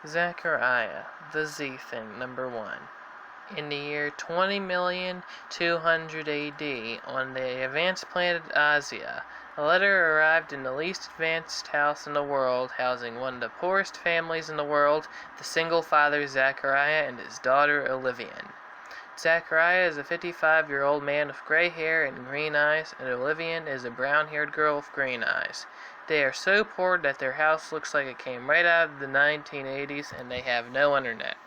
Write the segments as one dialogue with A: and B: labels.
A: Zachariah, the Z thing, number 1. In the year 20,200,000 AD, on the advanced planet Ozzia, a letter arrived in the least advanced house in the world, housing one of the poorest families in the world, the single father Zachariah and his daughter Olivia. Zachariah is a 55-year-old man with gray hair and green eyes, and Olivia is a brown-haired girl with green eyes. They are so poor that their house looks like it came right out of the 1980s, and they have no internet.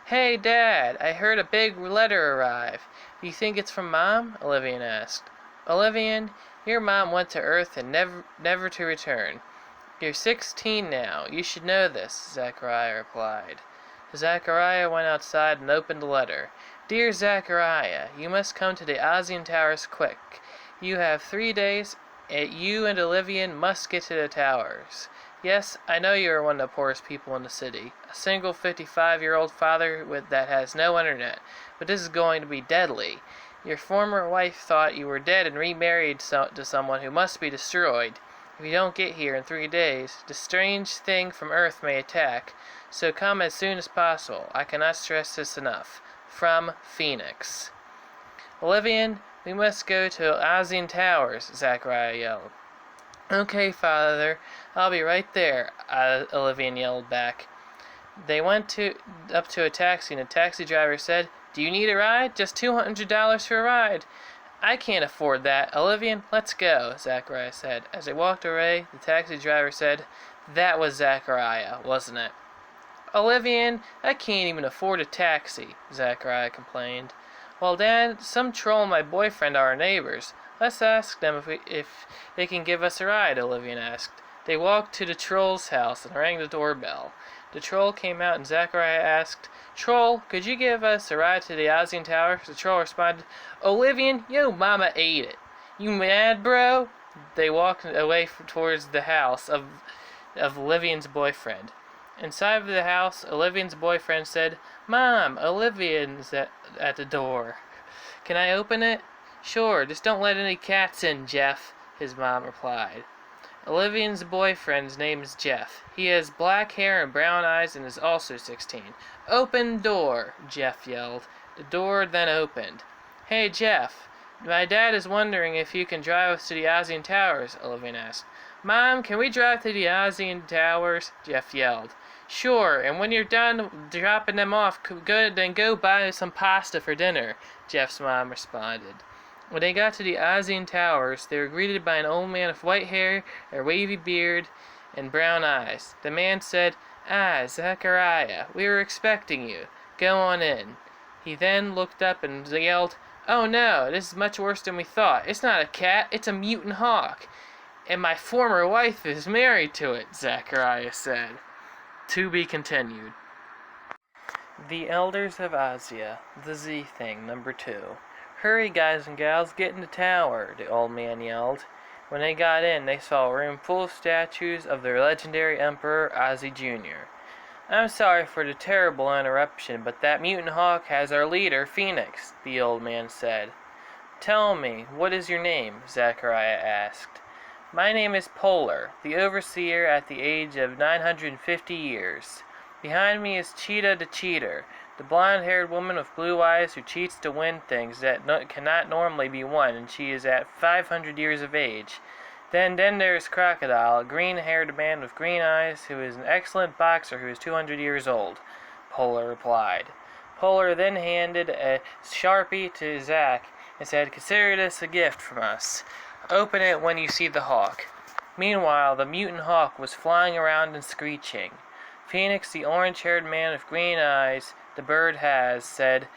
A: "Hey, Dad, I heard a big letter arrive. Do you think it's from Mom?" Olivia asked. "Olivia, your mom went to Earth and never to return. You're 16 now. You should know this," Zachariah replied. Zachariah went outside and opened the letter. "Dear Zachariah, you must come to the Ozzia Towers quick. You have 3 days. You and Olivia must get to the towers. Yes, I know you are one of the poorest people in the city, a single 55-year-old father that has no internet, but this is going to be deadly. Your former wife thought you were dead and remarried to someone who must be destroyed. If you don't get here in 3 days, the strange thing from Earth may attack, so come as soon as possible. I cannot stress this enough. From Phoenix." "Olivia, we must go to Ozzia Towers," Zachariah yelled. "Okay, Father, I'll be right there," Olivia yelled back. They went up to a taxi, and the taxi driver said, "Do you need a ride? Just $200 for a ride." "I can't afford that. Olivia, let's go," Zachariah said. As they walked away, the taxi driver said, "That was Zachariah, wasn't it?" "Olivia, I can't even afford a taxi," Zachariah complained. "Well, Dad, some troll and my boyfriend are our neighbors. Let's ask them if they can give us a ride," Olivia asked. They walked to the troll's house and rang the doorbell. The troll came out and Zachariah asked, "Troll, could you give us a ride to the Ozzia Towers?" The troll responded, "Olivia, yo mama ate it. You mad, bro?" They walked away towards the house of Olivia's boyfriend. Inside of the house, Olivia's boyfriend said, "Mom, Olivia's at the door. Can I open it?" "Sure, just don't let any cats in, Jeff," his mom replied. Olivia's boyfriend's name is Jeff. He has black hair and brown eyes and is also 16. "Open door," Jeff yelled. The door then opened. "Hey, Jeff, my dad is wondering if you can drive us to the Ozzia Towers," Olivia asked. "Mom, can we drive to the Ozzia Towers?" Jeff yelled. "Sure, and when you're done dropping them off, then go buy some pasta for dinner," Jeff's mom responded. When they got to the Ozzia Towers, they were greeted by an old man with white hair, a wavy beard, and brown eyes. The man said, "Ah, Zachariah, we were expecting you. Go on in." He then looked up and yelled, "Oh no, this is much worse than we thought. It's not a cat, it's a mutant hawk. And my former wife is married to it," Zachariah said. To be continued. The Elders of Ozzia, the Z thing, number 2. "Hurry, guys and gals, get in the tower," the old man yelled. When they got in, they saw a room full of statues of their legendary Emperor, Ozzia Jr. "I'm sorry for the terrible interruption, but that mutant hawk has our leader, Phoenix," the old man said. "Tell me, what is your name?" Zachariah asked. "My name is Polar, the overseer at the age of 950 years. Behind me is Cheetah the Cheater, the blonde-haired woman with blue eyes who cheats to win things that cannot normally be won, and she is at 500 years of age. Then there is Crocodile, a green-haired man with green eyes who is an excellent boxer who is 200 years old," Polar replied. Polar then handed a Sharpie to Zach and said, "Consider this a gift from us. Open it when you see the hawk." Meanwhile, the mutant hawk was flying around and screeching. Phoenix, the orange-haired man with green eyes the bird has, said,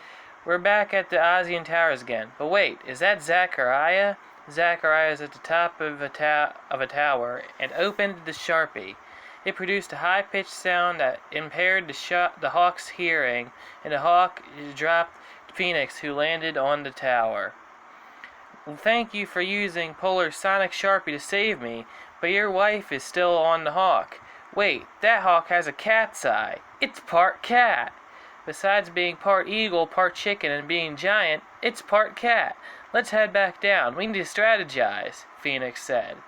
A: "We're back at the Ozzia Towers again. But wait, is that Zachariah?" Zachariah is at the top of a tower and opened the Sharpie. It produced a high-pitched sound that impaired the hawk's hearing, and the hawk dropped Phoenix, who landed on the tower. "Well, thank you for using Polar's sonic Sharpie to save me, but your wife is still on the hawk. Wait, that hawk has a cat's eye. It's part cat. Besides being part eagle, part chicken, and being giant, it's part cat. Let's head back down. We need to strategize," Phoenix said.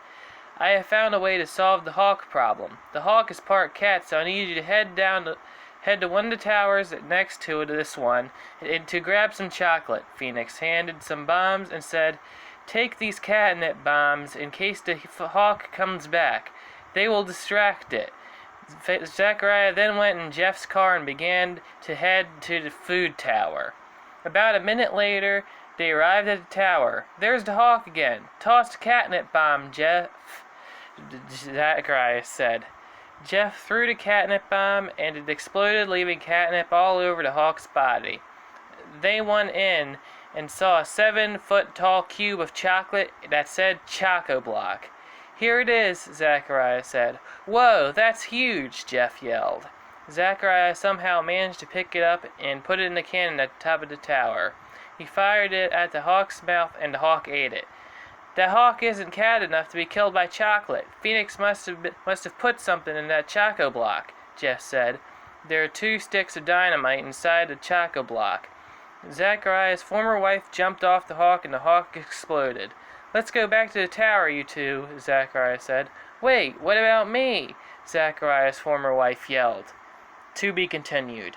A: I have found a way to solve the hawk problem. The hawk is part cat, so I need you to head to one of the towers next to this one and to grab some chocolate. Phoenix handed some bombs and said, "Take these catnip bombs in case the hawk comes back. They will distract it." Zachariah then went in Jeff's car and began to head to the food tower. About a minute later, they arrived at the tower. "There's the hawk again. Toss the catnip bomb, Jeff," Zachariah said. Jeff threw the catnip bomb, and it exploded, leaving catnip all over the hawk's body. They went in and saw a 7-foot-tall cube of chocolate that said Choco Block. "Here it is," Zachariah said. "Whoa, that's huge," Jeff yelled. Zachariah somehow managed to pick it up and put it in the cannon at the top of the tower. He fired it at the hawk's mouth, and the hawk ate it. "That hawk isn't cat enough to be killed by chocolate. Phoenix must have put something in that Choco Block," Jeff said. "There are 2 sticks of dynamite inside the Choco Block." Zachariah's former wife jumped off the hawk, and the hawk exploded. "Let's go back to the tower, you two," Zachariah said. "Wait, what about me?" Zachariah's former wife yelled. To be continued.